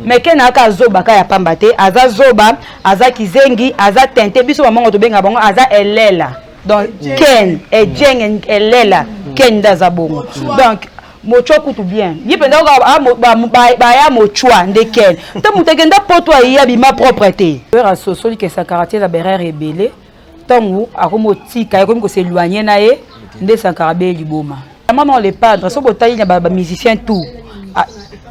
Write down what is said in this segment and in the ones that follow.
mais ken aka zoba ka ya pamba te aza zoba aza kizengi aza tente biso mamango to benga bango aza elela donc ken e jeng elela ken ndaza bongo donc mocho kutu bien yipenda ba ya mochwa ndeken te mutekenda poto ya bima propreté vera sosoli ke sa caractère la berère ebele tangu akomotika yakomi ko s'éloigner na ye nde Sankara be liboma maman les padres so botali na ba musicien tout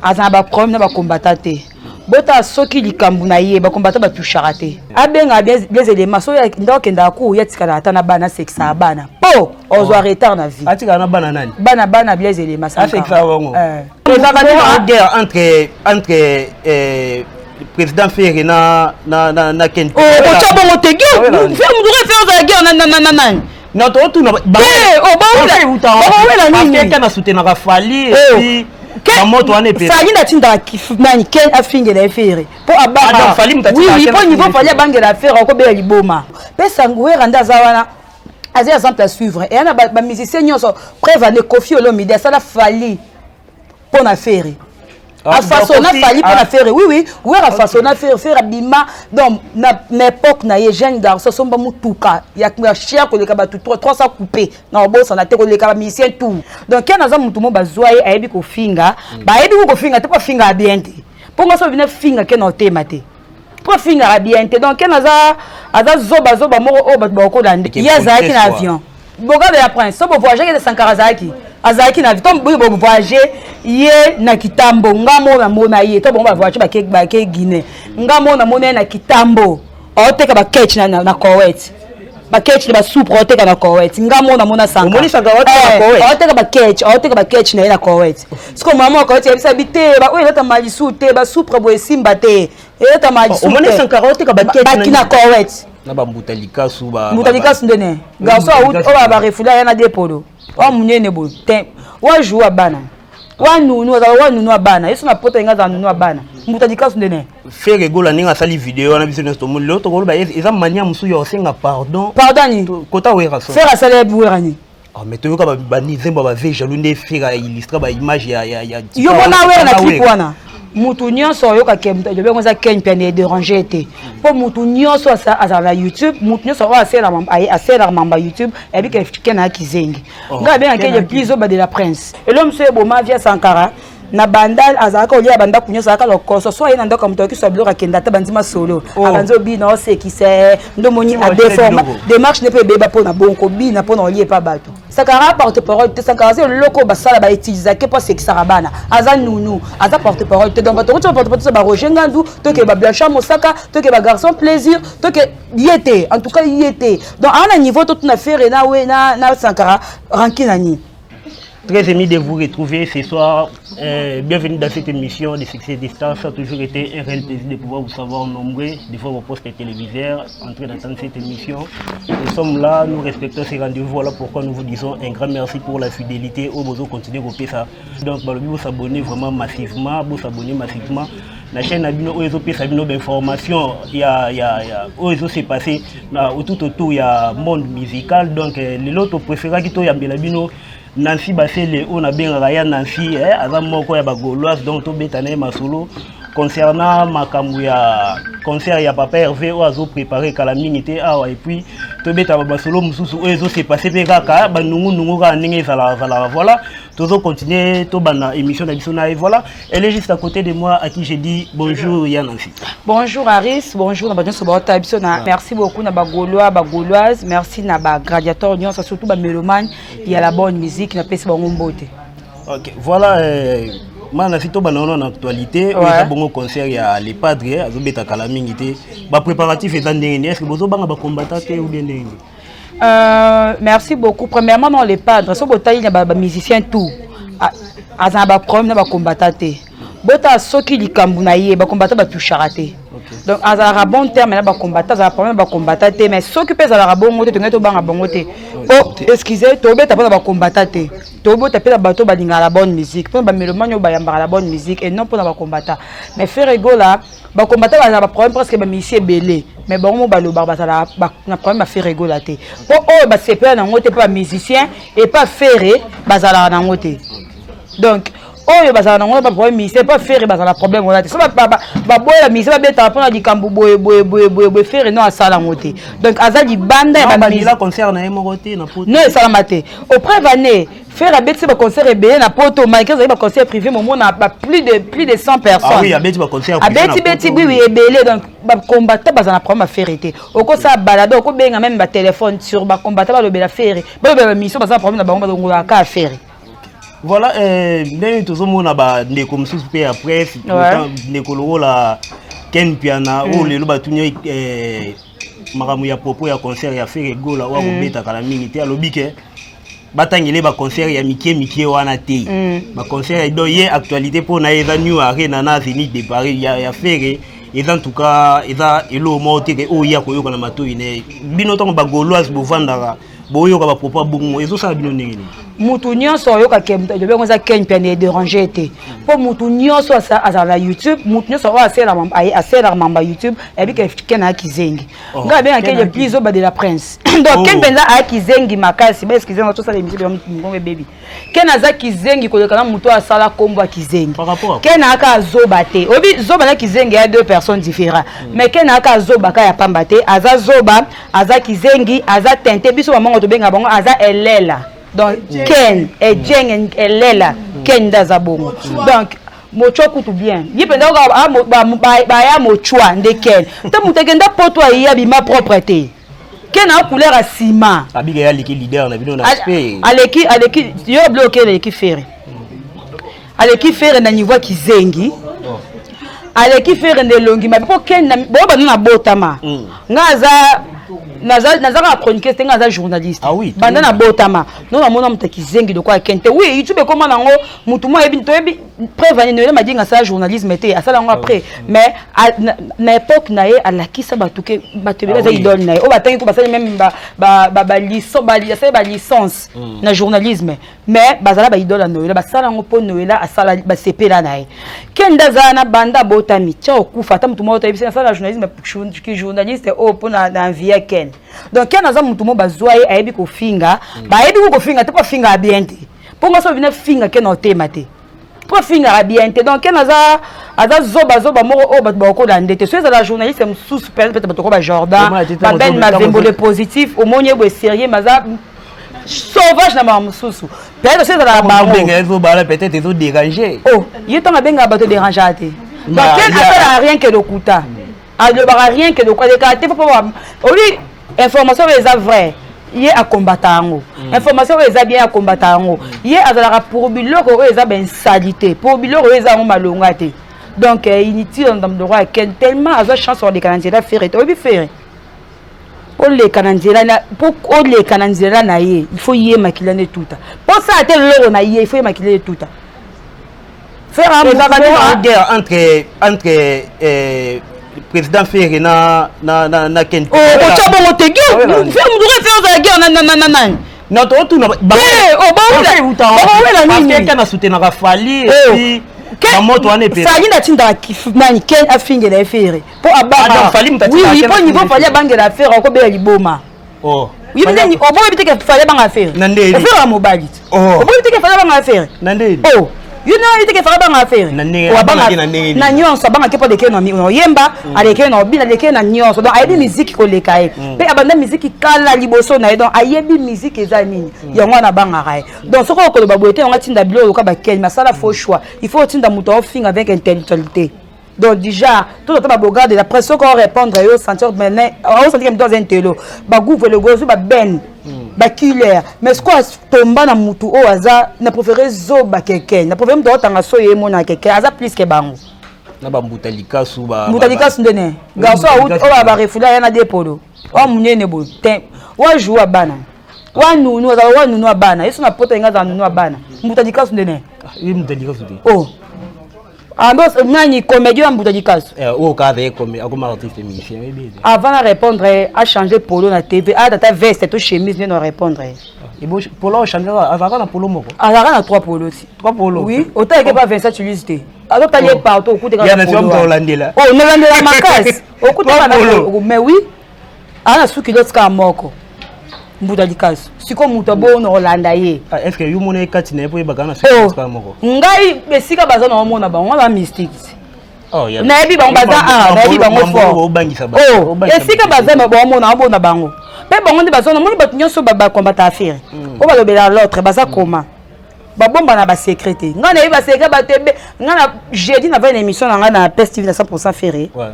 azana ba problème na ba combattant te bota soki likambu na ye ba combattant ba touchara te abenga des éléments so ya ndokenda ku ya tikala ata na bana sexa bana po ozo retard na vie atika na bana nani bana des éléments ça sexa wango entre président Ferré na Ken oh bocha bongo te guerre faire mu faire la guerre na non tout na ba quelqu'un na soutenir Fali et puis moto ane pe Fali na tinda nani Ken afinge na Ferré pour abanga oui pour niveau Fali abanga la Ferré ko be liboma pesa ngwera ndaza wana azia exemple à suivre et ana ba musicien nyonso preuve ne Kofi Olomide ça la Fali pour na Ferré a façon na Fali pour na Ferré oui a façon na faire bima donc na époque na ye jeune garçon somba mutuka ya cher ko le ka ba tout 300 coupé na bossa na te ko le ka musicien tout donc quand naza mutu mo bazwaye ayebi ko finga ba ayebi ko finga te ko finga bien te pour nga so bina finga ke na tema te pour finga bien te donc quand naza zoba mo o ba ko lande ya zaki na avion boga de prince so bo voyager de Sankara zaki azaki na vitom bo voyager ye na kitambo ngamo na mona ye to bo ba voyager ba ke Guinée ngamo na mona na kitambo o teka ba catch na Koweït ba catch ba soupe o teka na Koweït ngamo na mona Sankara omoni Sankara o teka Koweït o teka ba catch na Koweït siko maman Koweït ya bisabité ba o elata malisu te ba soupe bo esimba te elata malisu omoni Sankara o teka ba catch na Koweït na ba mutalika suba mutalika ndene garçon o ba refula yana de polo o munene bo tem wa joua bana wa nunu bana yeso na poto nga za nunu bana mutalika ndene Ferré gola ninga sali vidéo na biso nesto mulo to ko ba eza mania musu yo senga pardon ni kota wera so Ferré sala buwerani ah mais to ka ba nizemba ba ve jalunde Ferré illustre ba image ya yo mona wera na clip wana mutu nyonso yoka kemta je bengo za ken pene déranger te po mutu nyonso azala YouTube mutu nyonso wa asela mamba YouTube et puis ken na kizengi nga bien que le plus ba de la prince et l'homme se bo ma via Sankara na bandal azaka olia banda kunyo saka lokoso so ina ndoka mtoki so bloka kenda ta bandima solo akanzo bi na se ki se ndo moni a déforme démarche ne peut beba po na bonko bi na po na olie pa bato Sankara porte-parole te Sankara c'est loko basala ba utiliser que pas c'est que sarabana aza nunu aza porte-parole te donc bato porte-parole ba rojengandu to ke ba blancha mosaka to ke ba garçon plaisir to ke yete en tout cas yete donc à un niveau tout na faire na we na Sankara rankina ni. Très ému de vous retrouver ce soir. Bienvenue dans cette émission de Succès Distance. Ça a toujours été un réel plaisir de pouvoir vous savoir nombreux, de voir vos postes téléviseurs, en train d'attendre cette émission. Nous sommes là, nous respectons ces rendez-vous. Voilà pourquoi nous vous disons un grand merci pour la fidélité. Au besoin continuer à copier ça. Donc, vous vous abonnez vraiment massivement. Vous abonnez massivement. La chaîne a une information. Il y a s'est passé autour il y a monde musical. Donc, les autres préférés qui ont Belabino. Nancy Bassele, on a bien Ryan Nancy, avant moko ya bagoloise donc to betane masolo concernant makamouya concert ya papa Hervé o azo préparer calamité et puis to betaba masolo mususu ezo s'est passé pe kaka ba nungu ka ndenge voilà toujours continuer to bana émission na biso na et voilà elle est juste à côté de moi à qui j'ai dit bonjour ya Nancy. Bonjour Aris, bonjour na bato so ba biso na merci beaucoup na bagolois bagoloise, merci na ba gladiateur union surtout ba mélomane, il y a la bonne musique na pesi bango mbote. OK, voilà mana sito banana en actualité on a bon concert ya les padres azobeta kala mingi te ba préparatif est ndenge est-ce que bozo banga ba combattant ou bien ndenge. Merci beaucoup. Premièrement dans les padres so botayi na ba musicien tout azana ba problème na ba combattant te bota soki likambu na ye ba combattant ba touchara te. Donc azala bon terme na ba combattant azala problème ba combattant te mais soki pesa la bongo te to banga bongo te. Oh excusez to beta ba combattant te. To bota pesa bato ba linga la bonne musique. Pour ba mélomane ba yamba la bonne musique et non pour ba combattant. Mais Ferré gola ba combattant azala problème presque ba monsieur belé mais bon mo ba lo ba azala na problème ba Ferré gola te. Po oh ba c'est pas na ngote pas musicien et pas Ferré bazala na ngote. Donc oyo bazala nango pas problème ministère pas faire bazala problème on a so ba boya ministère ba beta pona dikambu boye faire non asala ngote donc azali banda ba ministère concert na yemo côté na poto non esala maté au prévané faire abeti ba concert ébélé na poto maïka za ba concert privé moment na plus de 100 personnes ah oui abeti ba concert privé abeti oui ébélé donc ba combattant bazala problème à faire été oko sa balade oko benga même ba téléphone sur ba combattant ba lobela faire ba mission bazala problème na bango ba ka faire. Voilà, nous sommes comme suspect après, nous la Ken Piana, ou les lobatuniers, Maramu ya propos ya concert ya faire gola ou beta kala mingi à l'obike. Batangele ba concert ya Mickey wana te. Ba concert do ye actualité pour na eza new arena na Zénith de Paris ya faire et en tout cas eza elo moté que o ya koyoka na mato ine. Bino tongo ba gauloise bo vandara. Boyoka ba propos bongo ezo sa bino ndenge. Mutu nyonso yoka kemta je bengo za Ken Piana déranger te po mutu nyonso azala YouTube mutu nyonso asela mamba YouTube et puis Ken akizengi nga bien que le plus au bas de la prince donc Ken Piana akizengi makasi ba excusez-moi tout ça les musiques ngombe baby Ken azakizengi ko kana mutu asala kombo akizengi Ken aka zoba te obi zoba na kizengi ya deux personnes différentes mais Ken aka zoba ka ya pamba te aza zoba azakizengi aza tente biso mamango to benga bango aza elela. Donc Ken et Jeng et Lela Ken d'Azabongo donc mocho tout bien il peut donc ya mochoa de Ken tant mutekenda poto ya bima propreté Ken a couleur à ciment abiga ya liki leader na bino na aspect aleki yo bloqué leki faire aleki faire na niveau kizengi aleki faire de longi mais pour Ken bo ba na botama ngaza nazaka chroniqueur c'est un journaliste ah oui banda na botama non na mona mutaki zengi de quoi kente oui YouTube comment nango mutu mo ebi to ebi prévenir ne ma dinga ça journalisme était à ça lango après mais na époque na ye alakisa batuke batebela za idole na ye o batangi ko basali même ba licence na journalisme mais bazala ba idole na ye basala ngo po noela asala ba sepela na ye kenda za na banda botami tia okufa ta mutu mo to ebi ça la journalisme qui journaliste o po na vie Ken donc Ken aza mutu mo bazwa ye ayebi ko finga ba yebi ko finga te ko finga bien te po ngaso bina finga Ken o tema te po finga bien te donc Ken aza zoba moko o bat ba ko landete so la journaliste sous peut-être ba to ko ba Jordan ba ben ma vembole positif au monye bo sérieux maza sauvage na mamususu peut-être c'est la ba peut-être ils ont dérangé oh il temps benga ba to déranger te donc Ken a rien que de kuta a de rien que de quoi de caractère faut pas oli information est vrai il est à combattre information est bien à combattre il est à la pour biloko est ben salité pour biloko est à malongate donc inutile dans le droit tellement à chance sur les canadiens faire et obi faire pour les canadiens pour les canadiens na il faut y maquiller tout pour ça tel loro na il faut maquiller tout faire un guerre entre président Ferré na Ken. Oh, tu as bon te guerre. Faire nous faire la guerre non tout na ba la Ken a soutenu na Fali et puis moto ane pe Fali na tinda kifumani Ken a fingi la Ferré pour abanga Fali mutati oui pour niveau Fali banga la Ferré ko be liboma oh oui mais on peut éviter que Fali banga Ferré nandeli faire mobile oh on peut éviter que Fali banga Ferré nandeli oh you know il était faire banga faire na nyonso banga kepo de keno no yemba aleke no bina leke na nyonso donc ayebi musique ko leka e pe abanda musique kala liboso na donc ayebi musique eza nini yango na banga rae donc soko ko ba boete on tinda bilo ka ba ken masala faux choix il faut tinda muto ofinga avec intellectualité donc déjà tout le temps ba regarder la pression qu'on répondre yo sentir maintenant on sentir comme dans un télo ba gouvre le gozo ba ben ba killer mais ce quoi tomba na mutu o aza na préféré zo ba quelqu'un na préféré mto tanga so yemo na quelqu'un aza plus que bango na ba mbutalika su ba ndene garçon o ba refula yana de polo o munene bo tem wa joua bana wa nunu aza wa nunu bana yeso na poto nga za nunu bana mbutalika su ndene mbutalika su oh Ambos nani comédien en bouteille de casse. Au cas de comme comme artiste musicien. Avant de répondre, à changer polo na TV, à ta veste, ta chemise, ne répondre. Et bon polo changera, avant na polo moko. Avant na 3 polos aussi. 3 polos. Oui, autant que pas 27 tu l'utilité. Alors tu allais partout au coup de il y a des hommes hollandais là. Oh, non la macasse. Au coup de mais oui. Ana souki d'autres ka moko. mbuta likaso siko muto bona olanda ye est-ce que yo mona kati na po bakana sika moko ngai besika baza na mona bango ba mystique oh ya na yebi bango baza na yebi bango fort oh esika baza na mona bango pe bango ndi baza na moni bato nyonso ba combattre affaire o ba lobela l'autre baza koma ba bomba na ba secrétaire nga na yebi ba secrétaire batebe nga na jeudi na va une émission na nga na Pest TV na 100% ferré ouais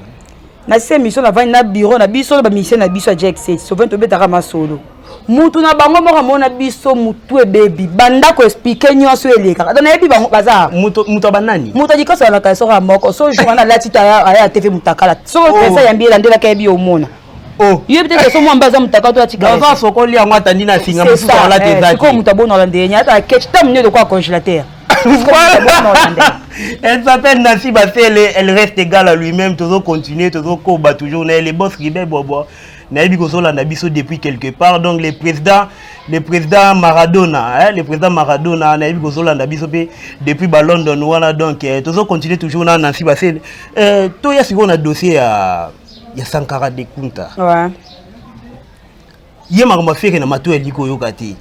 na cette émission na va na bureau na biso ba mission na biso Jack 7 souvent to betaka masolo mutu na bango moko mona biso mutu ebebi banda ko expliquer nyonso eleka na yebi bango baza mutu banani mutu dikosa na kaso ra moko so journal la tita ya TV mutakala so pesa ya mbila ndela ka yebi omona oh yebi te so mwamba za mutaka to atika baza sokoli yango atandi na singa musu la tezaki ko mutu abona ndenya ata ketch tam de quoi congélateur. Elle s'appelle Nancy Bassel, elle reste égale à lui-même, toujours continuer, toujours combat, toujours. Les boss ribé bobo. Naïbi Gosola Nabiso depuis quelque part. Donc le président Maradona, le président Maradona, Naïbi Gosola Nabiso depuis London, voilà donc toujours continuer toujours dans Nancy Bassel. Toi y a sur un dossier à Sankara de Kunta. Ouais. Yema faire na mato eliko yokati.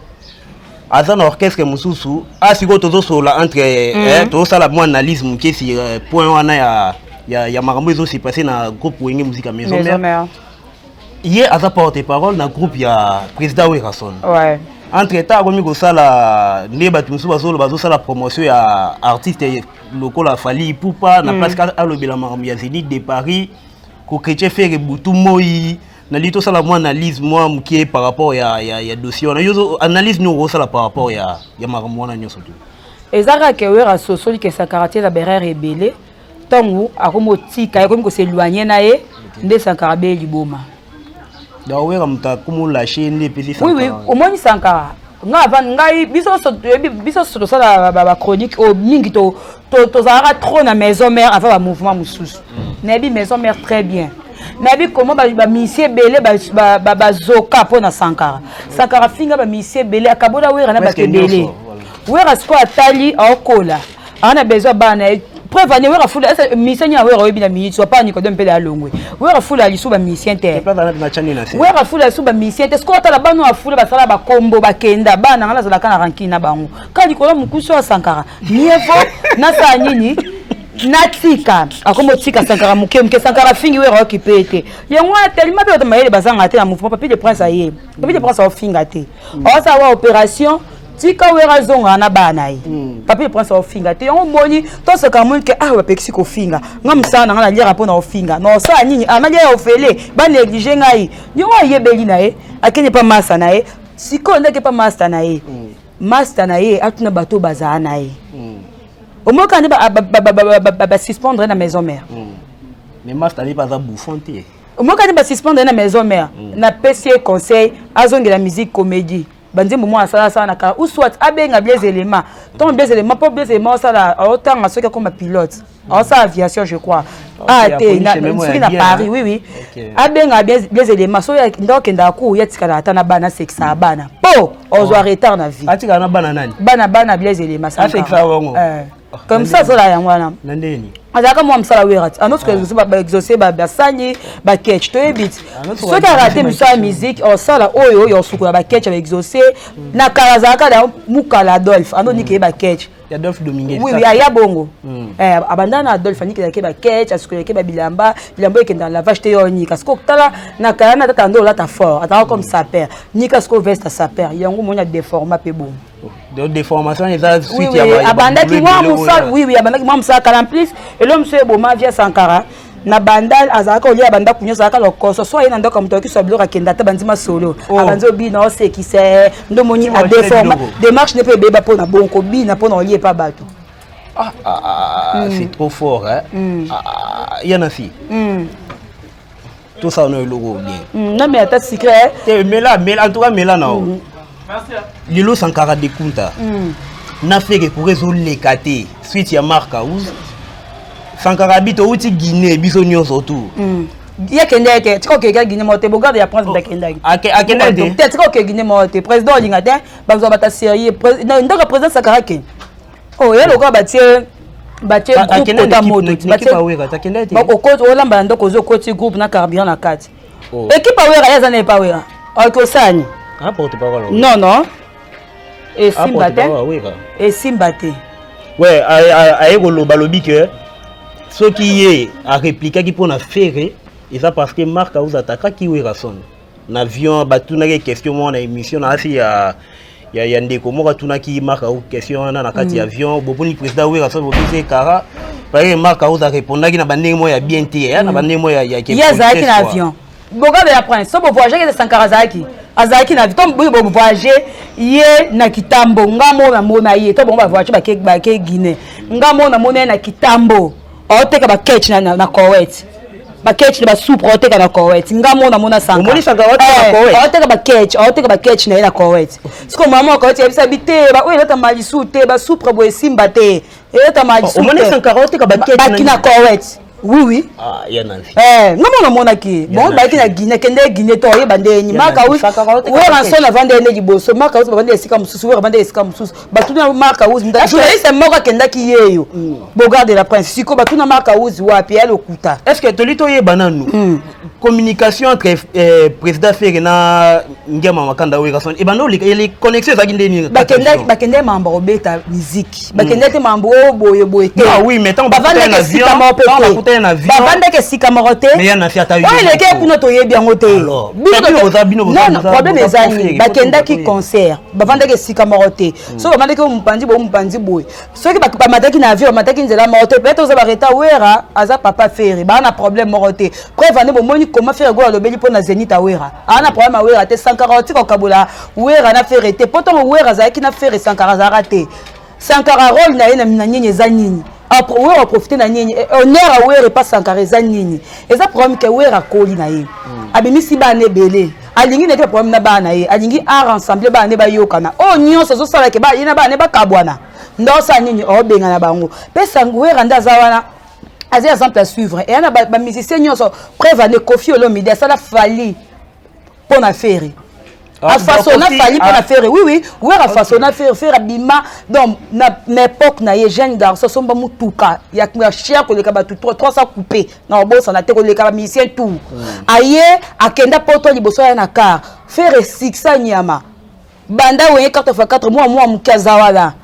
Azan orchestre mususu asiko tozo sola entre to sala mo analyse muke si point wana ya makambo ezo se passer na groupe wenge musique maison mère hier aza porte parole na groupe ya président Werason ouais entre temps komi ko sala ne batu mususu bazo sala promotion ya artiste lokola Fally Ipupa na Pascal alobela makambo ya Zénith de Paris ko Chrétien Ferre Butu Moi na lito sala mo analyse moi mukie par rapport ya dossier na yo analyse nous sala par rapport ya makambo na nyoso tu ezaka ke wera sosoli ke sa caractère la berere ebele tangu akomotika yakomi ko s'éloigner na ye nde Sankara be liboma da wera muta kumu lâcher nde pesi Sankara oui omoni Sankara nga van ngai biso so sala ba chronique o mingi to zara trop na maison mère avant ba mouvement mususu na bi maison mère très bien. Nabi comment ba misie belé ba zoka pona Sankara finga ba misie belé akabola wera na ba belé wera sko atali akola ana besoin bana preuve ani wera fula misie nya wera obi na minute so pa ni ko dempe la longwe wera fula lisu ba misie inter wera fula lisu ba misie inter sko atala bano afula ba sala ba kombo ba kenda bana ngala zala kana rankina bango kali ko la mukuso wa Sankara niefo na sa nini natika akomotika Sankara muke Sankara fingi wera occupé te yango tellement pe otamayele bazanga te na mouvement papier de prince aye papier de prince ofinga te o sa wa opération tika wera zonga na bana yi papier de prince ofinga te yango moni to se kamon ke ah wa pexi ko finga ngam sana ngala lira pona ofinga no sa nini amalia ofele ba négliger ngai yango yebeli na ye akene pa masa na ye siko ndeke pa master na ye master na ye atuna bato bazana na ye au moins quand on suspendre dans la maison mère. Mais master n'est pas à bouffonter. Au moins quand on suspendre dans la maison mère, na PC conseil, azong de la musique comédie. Bandi moment ça ça na ka ou soit abenga bien éléments. Ton bien éléments pas bien éléments ça là autant à ceux qui comme pilote. En ça aviation je crois. Ah t'es na Paris oui. Abenga bien éléments so ya donc ndaku ya tikala ata na bana sexa bana. Po on doit retard na vie. Atika na bana nani? Bana bien éléments ça. Sexa wango. Comme ça là yango wana nandeni azaka moi msala werati anoto que ba exaucer ba basani ba catch to ebit so ka rater musa musique on sala oyo yo sukula ba catch ba exaucer na karazaka da mukala Adolphe anoni ke ba catch ya Adolphe Dominguez oui ya bongo abandana Adolphe ani ke ba catch asukula ke ba bilamba ke dans la vache te yoni kasko tala na kana tata ndo la ta fort ata comme ça père ni kasko veste sa père yango monya déforma pe bon de déformation et ça suite ya abandaki moi musala oui abandaki moi musala kala en plus et l'homme se boma via Sankara na bandal azaka olia banda kunyo zaka lokoso so yena ndoka mutoki so bloka kenda ta bandima solo abanzo bina o se ki se ndo moni a déforma démarche ne peut beba pona bonko bina pona olie pa bato c'est trop fort hein yana si tout ça on est logo bien non mais attends secret mais là en tout cas mais là non Lilo Sankara de Kunta n'a fait que pour résoudre les catés suite ya marque House Sankara bito uti Guinée biso nyonso tout ya kende ke tiko ke Guinée moté bogarde ya prince de kende akende te tiko ke Guinée moté président lingata bazo bata sérieux ndaka président Sankara ke oh yelo ko batie groupe ta moto batie bako ko olamba ndoko zo ko ti groupe na carburant na kati équipe awera ya zana pa wera alko sani Ah, porte-parole. Non, non. Et Simbate. Et Simbate. Ouais, aïe, balobi que ce qui est à répliquer qui pour faire, et ça parce que Marc a vous attaqué qui est raison. L'avion, tout n'a question mon émission, il y a des comment tout n'a qui Marc a question dans la carte avion, beaucoup de président oui raison, beaucoup de cara. Par exemple, Marc a vous répondre qui n'a pas né moi il y a bien tiré, n'a pas né moi il y a quelques. Il y a Zaki dans l'avion. Boga de la prince, so bo voyager que Sankara Zaki. Azaki na vitom bo voyager ye na Kitambo, ngamo na mona ye, to bo ba voyager ba ke Guinée. Ngamo na mona na Kitambo. O teka ba catch na Koweït. Ba catch ba soupe o teka na Koweït. Ngamo na mona Sankara. Moni Sankara o teka na Koweït. O teka ba catch na Koweït. Siko maman Koweït ya bisabité, ba o eleta malisu te, ba soupe bo Simba te. Eleta malisu. Moni Sankara o teka ba catch na Koweït. Oui, oui. Ah, il y a Nancy. Non, mon aki. Bon, bah, qui na Guinée, Guinée, toi, il bandé, ni marque où. Ouais, en son avant de les bosses, marque où, bandé, c'est comme sous, bandé, c'est comme sous. Bah, tout na marque où, journaliste, mort kenda qui est yo. Bogarde la prince. Si quoi, bah, tout na marque où, ouais, puis elle au kuta. Est-ce que tu lis banane communication entre président Ferena Ngema Makanda Werason et ben non les connexions ça guinde bakende membre beta musique bakende te membre boye ah oui mais tant bavanda un avion bavanda ke sika morote mais yana fi ata oui les gars pour notre yebi en hôtel non problème ezali bakenda ki concert bavanda ke sika morote so bavanda ke mupandi boye so ke bamataki na avion bamataki nzela morote peut-être oza bareta wera aza papa Ferry ba na problème morote prévane bomoni comment faire go le beli pour na Zénith à wera ana problème à wera te Sankara ko kabula wera na Ferry te potom wera za ki na Ferry Sankara za raté Sankara rôle na na nyenye za nini après wera profiter na nyenye honneur à wera pas Sankara za nini et ça problème que wera koli na ye abimisi ba ne belé alingi nete problème na ba na ye alingi a ensemble ba ne ba yokana o nyonso zo sala ke ba yina ba ne ba kabwana ndo sa nini o benga na bango pesa wera ndaza wana as un exemple à suivre et on a ba musicien ñoso prévane Kofi Olomide ça la fali pour na Ferry a façon na fali pour na Ferry oui ouais a façon na faire bima donc na époque na ye jeune garçon somba mutuka ya cher ko le ka ba tout 300 coupé na bossa na te ko le ka musicien tout aye akenda poto liboso ya na car faire 600 nyama banda wenye 4x4 moi mukazawala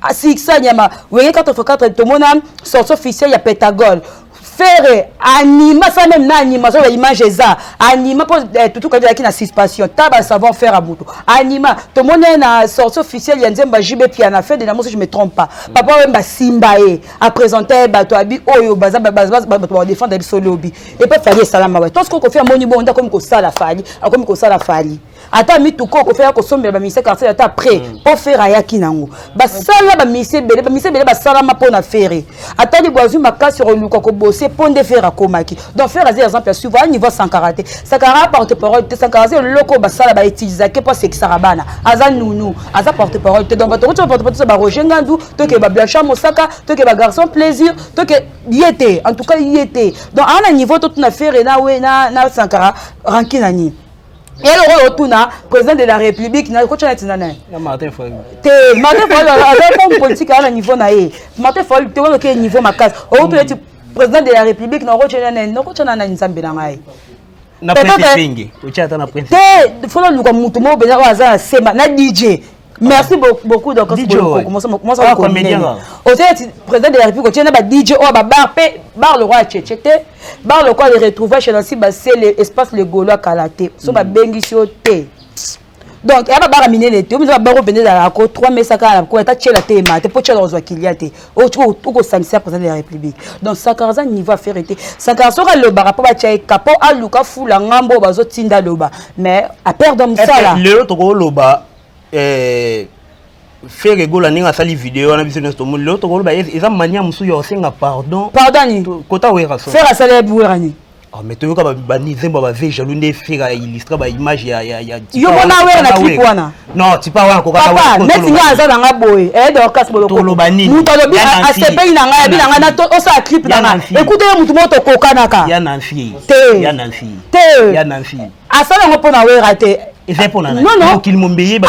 a 600 nyama wenye 4x4 to mona sortie officielle ya Pentagone faire anima ça même na anima ça image ça anima pour tout quand il y a 6 passion taba savoir faire à bout anima to mona na sortie officielle ya Nzemba JB piano fait de la moi si je me trompe pas papa wemba Simbae a présenter bato abi oyo baza bato défendre biso lobby et pas faire salama ouais tout ce qu'on fait à moni bon on comme ko sala fali comme ko sala fali ata mituko ko faire ko sombe ba mise quartier ata après pour faire ayaki nango ba sala ba mise belé ba sala ma pour na faire ata li boazu makasi sur luka ko bosser pour de faire akomaki donc faire des exemples à suivre à niveau Sankara Sankara porte-parole Sankara le loko ba sala ba utiliser que pas c'est que sarabana aza nounou aza porte-parole donc ba porte-parole ba Roger Ngandou to ke ba Blanchard Mosaka to ke ba garçon plaisir to ke yété en tout cas yété donc à un niveau tout na faire na we na Sankara rankinani. Et le retourna président de la République na ko tshana tinana Martin Fayulu te Martin Fayulu avec un politique à niveau na ye Martin Fayulu te wona ke niveau makas o to eti président de la République na ko tshana na nzambe na ngai na président pingi o tshata na président te faut le ko mutu mo beza waza sema na DJ. Merci beaucoup donc comment ça comédien au président de la République tient ba DJ o ba bar le roi tchété bar le roi les retrouver chez Nancy ba c'est l'espace le Gaulois Kalaté so ba bengi sioté donc ya ba bar miner les tout ba bar venir dans la côte 3 mais ça ka ko ta tchela te mate po tchela ozwa kiliate o ko sanction président de la République donc Sankara niveau à faire été Sankara sera le bar pa tchai kapo aluka fula ngambo bazo tinda loba mais à perdre ça là le to loba faire rigoler ninga sali vidéo na business to mulo to ba eza mania musu yo senga pardon ni kota wera so faire sala buera ni ah mais to yoka ba ni zemba ba ve jaloux ne faire illustre ba image ya yo bona wera na clip wana non ti pa wana ko kata papa net nga za na boy donc kas bolo to lo banini muto lo bi asepe na nga bi na nga na to o sa clip na nga écoutez mutu moto ko kanaka ya Nancy te ya Nancy asala ngo pona wera te Et c'est pour non non qu'il m'ont payé non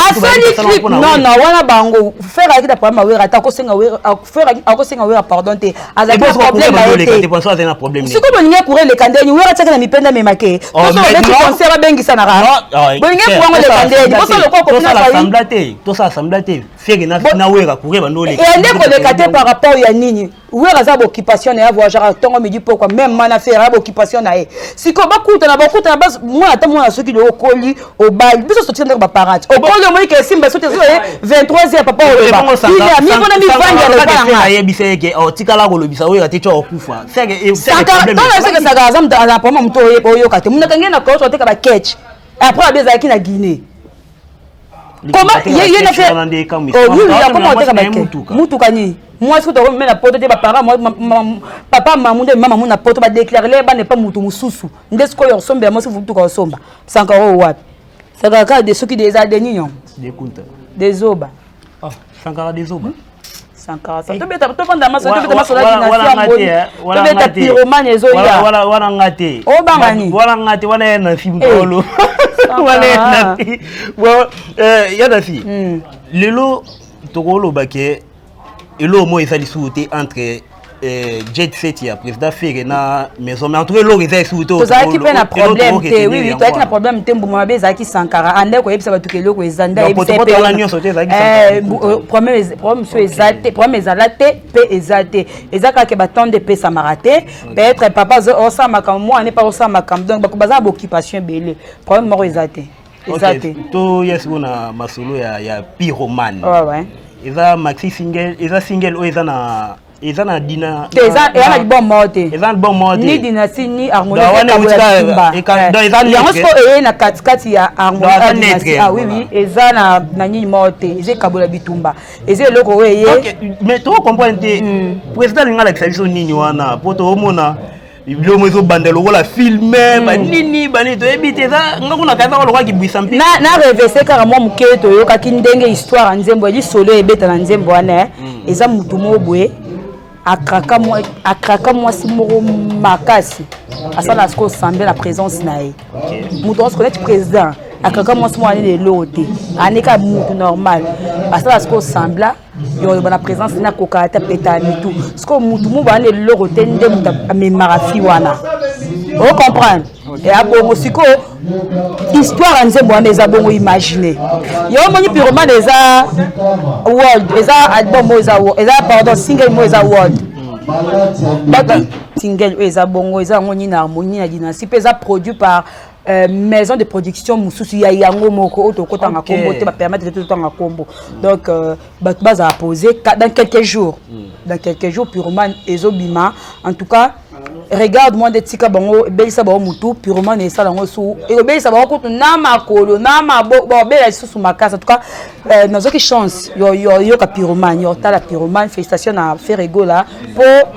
non wana bango faire avec ta problème wera ta ko senga wera faire ako senga wera pardon te aza problème na problème si ko boninga courir le kandeni wera tsaka na mipenda memake to so beti concert bengisa na ra boninga courir le kandeni bo so le ko to ça semblate faire na wera courir bando le et ndeko le kate par rapport ya nini wera za occupation na voyageur tongo midi pourquoi même mana faire a occupation na e si ko bakuta na bas moi ata moi soki de okoli o biso sortir ndeko ba parents okoli mo ke simba soki 23h papa o ba il a mi bona mi vanga le bana ya bise ke o tikala ko lobisa wera te cho okufa c'est problème c'est que ça gazam dans pas mto oyo kate muna kangena ko so te ka ba catch après abeza ki na Guinée comment il na fait oh oui il a comment te ka ba mutuka ni moi ce que tu mets la porte de parents moi papa maman de maman na porte ba déclarer ba ne pas mutu mususu ndesko yo sombe moi si vous tout ko somba sanka o wapi ça ka de ceux qui des adenions des comptes des oba ah sanka des oba sanka ça to beta to vanda maso to beta maso la to beta pyromane ezo ya wala ngate o bangani wala ngate wala na fimtolo wala na ya da fi lelo tokolo bake elo mo ezali souté entre jet set ya président Ferre na maison mais entre lo ezali souté to za ki pe na problème te oui oui to na problème te mbo mabe za ki Sankara ande ko yebisa batuke loko ezanda yebisa pe problème so ezate problème ezalate pe ezate ezaka ke batonde pe samarate peut-être papa o sa makambo moi n'est pas o sa makambo donc baza occupation belé problème mo ezate ezate to yes ona masolo ya pyromane ouais eza maxi single eza single o eza na dina eza na bon mode eza na bon mode ni dynastie ni harmonie yango so eye na katikati ya harmonie ah oui oui eza na nini mode eza kabola bitumba eza eloko oyo eye mais to comprendre te président linga la biso nini wana poto omona le mozo bandelo wala filmer ba nini bani to ebite za ngakuna kaza ko lokaki bwisa mpi na reverser car moi muketo yoka kindenge histoire nzembo di solo ebeta na nzembo wana eza mutu mobwe akraka mwasi moko makasi asala sko semble la présence nae mutu on se connaît président akraka mwasi moko ne lote aneka mutu normal asala sko semble yo bana présence na kokata petani tout sko mutu mo bana le lote nde mutu amemara fi wana o comprendre et abongo siko histoire nzembo wana eza bongo imaginer yo moni purement eza world eza album mo eza pardon single mo eza world bati single eza bongo eza ngoni na harmonie na dynastie pe eza produit par maison de production mususu ya yango moko auto kotanga kombo te ba permettre de tanga kombo donc baza poser dans quelques jours purement ezobima en tout cas regarde moi de tika bango belisa ba mutu purement ne sala ngo su e belisa ba ko na makolo na mabo ba bela susu makasa en tout cas nazo ki chance yo ka purement yo ta la purement félicitations à Ferrego là pour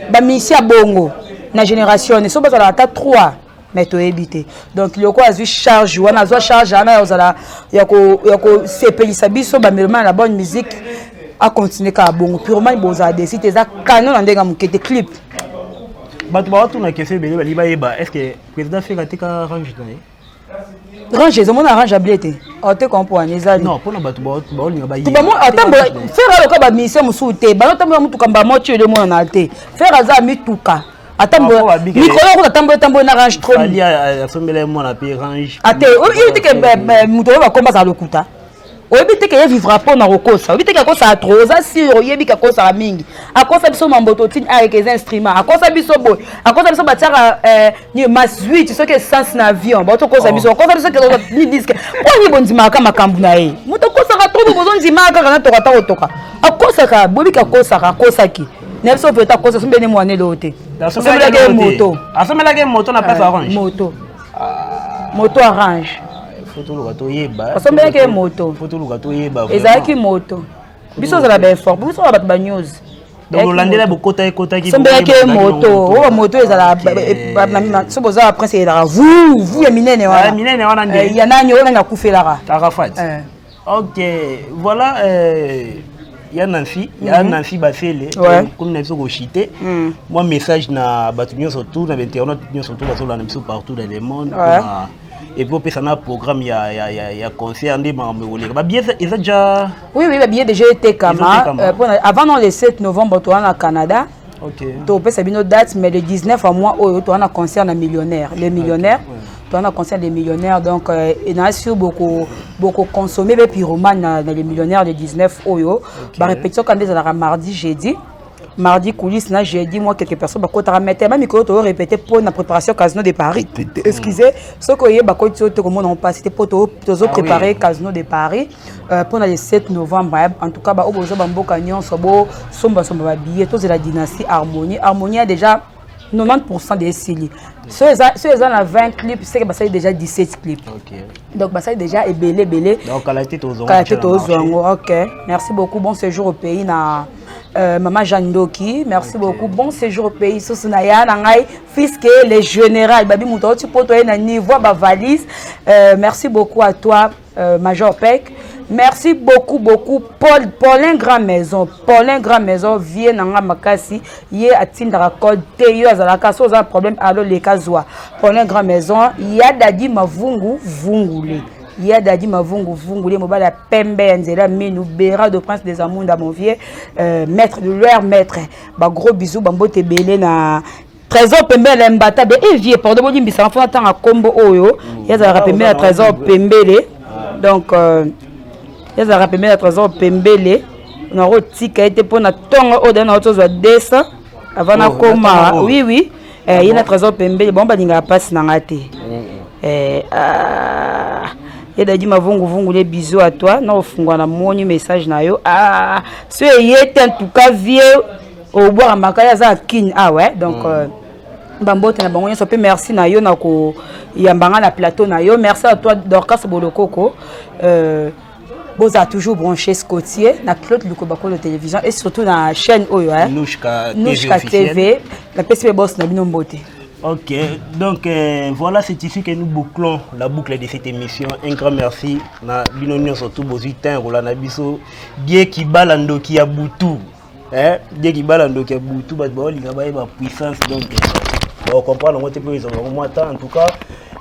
ba misia bongo na génération ne so ba la ta 3 mais to éviter donc il y a quoi à charge wana zo charge ana ozala yako sepelisa biso ba melman la bonne musique à continuer ka bongo purement boza décider ça canon na ndenga mukete clip batu ba tuna kese bele bali ba yeba est-ce que président Ferre ka range na range zo mona range abilité o te comprendre ezali non pour na batu ba olinga ba yeba mo atambo Ferre lo ka ba mission musute ba tambo mutuka ba moto le mo na te Ferre za mituka atambo micro ko tambo na range trop ali asomela mo na pe range ate il dit que muto va komba za lokuta obite ke vivra po na rokosa obite ke kosa trop za siro yebi ka kosa mingi akosa biso mamboto tin avec les instruments akosa biso boy akosa biso bataka ni mas 8 ce que sens na avion ba to kosa biso ke ni disque ko ni bondima ka makambu na e muto kosa ka trop bozondima ka na toka akosa ka bobi ka kosa ki Nelson peut ta kosa sombene mo ane lote asomela ke moto na place orange moto orange asomela ke moto ezaki moto biso za ba fort biso ba ba news donc landela bokota ki sombela ke moto ezala so boza après c'est la vous ya minene wana nde ya nani ona kufela Arafat OK voilà ya Nancy Basele comme nous sommes chité moi message na batu nyonso tout na 21 nyonso tout bazola na biso partout dans le monde et puis ça a un programme il y a concert des membres bah bien ils ont déjà oui bien déjà été Kama avant non le 7 novembre tu es au Canada. OK. Tu peux savoir notre date mais le 19 à mois tu es un concert de millionnaires les millionnaires. Tu as un concert des millionnaires donc il a su beaucoup consommer les pyromanes dans les millionnaires le 19 oyo. Bah répétition quand des à mardi jeudi. Mardi coulisses là j'ai dit moi quelques personnes bah quand tu mettre même micro tu répéter pour la préparation Casino de Paris excusez ce que y bah quand tu te comment on passe c'était pour te préparer Casino de Paris pour le 7 novembre en tout cas bah au besoin bamboka nyon sobo somba billet tous de la dynastie Harmonie a déjà 90% des séries. Ceux ils ont 20 clips, c'est que ça est déjà 17 clips. OK. Donc ça est déjà belé. Donc à la tête aux OK. Merci beaucoup. Bon séjour au pays na Maman Jeanne Doki, merci beaucoup. Bon séjour au pays. Sosunaya nangai fils que les général babi muto tu peux toi na niveau ba valise. Merci beaucoup à toi Major Peck. Merci beaucoup Paulin Grand Maison vient nanga makasi yé atindra code te yo azalaka so za problème alors les kazwa Paulin Grand Maison ya dadi mavungu vungule ya dadi mavungu vungule mobala pembe nzela minu bera de prince des amours d'amovier maître de leur maître ba gros bisous bambote belé na Trésor Pembele Mbata et vie pardon bodi mbisa fa tanga kombo oyo ya za rapembe Trésor Pembele donc ils ont rappelé le Trésor Pembele on a retika été pour na tonga au dernier auto soit 200 avant na koma oui il y a Trésor Pembele bon balinga passe na ngate il a dit ma vungu les bisous à toi na ofungwa na moni message na yo ce yete en tout cas vieux au boire makaya za kin ouais donc bambote na bango sope merci na yo na ko yambanga na plateau na yo merci à toi Dorcas Bolokoko vous avez toujours branché Scotier, na Claude Lukobako de télévision et surtout dans la chaîne Oyo, Nouchka TV, la PCB Boss na Binombote. Ok, donc voilà, c'est ici que nous bouclons la boucle de cette émission. Un grand merci na Binonio surtout Bozitin, Rolana Biso, Dieu qui balando qui a boutou, Dieu qui balando qui a boutou, bah il y a puissance donc on comprend le mot de plus en tout cas,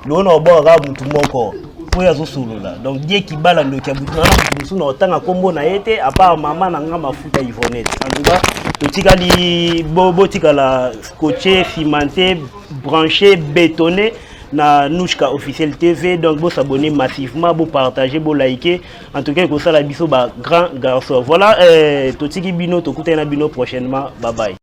l'on a bon arabe tout mon corps. Donc Dieu qui balando qui a boutu na otanga kombo na yete apa mama na nga mafuta Yvonnette en tout cas totikali bobo tikala scotché cimenté branché bétonné na Nouchka officiel TV donc vous s'abonner massivement vous partager vous liker en tout cas que ça la biso ba grand garçon voilà totiki bino tokutena bino prochainement bye bye.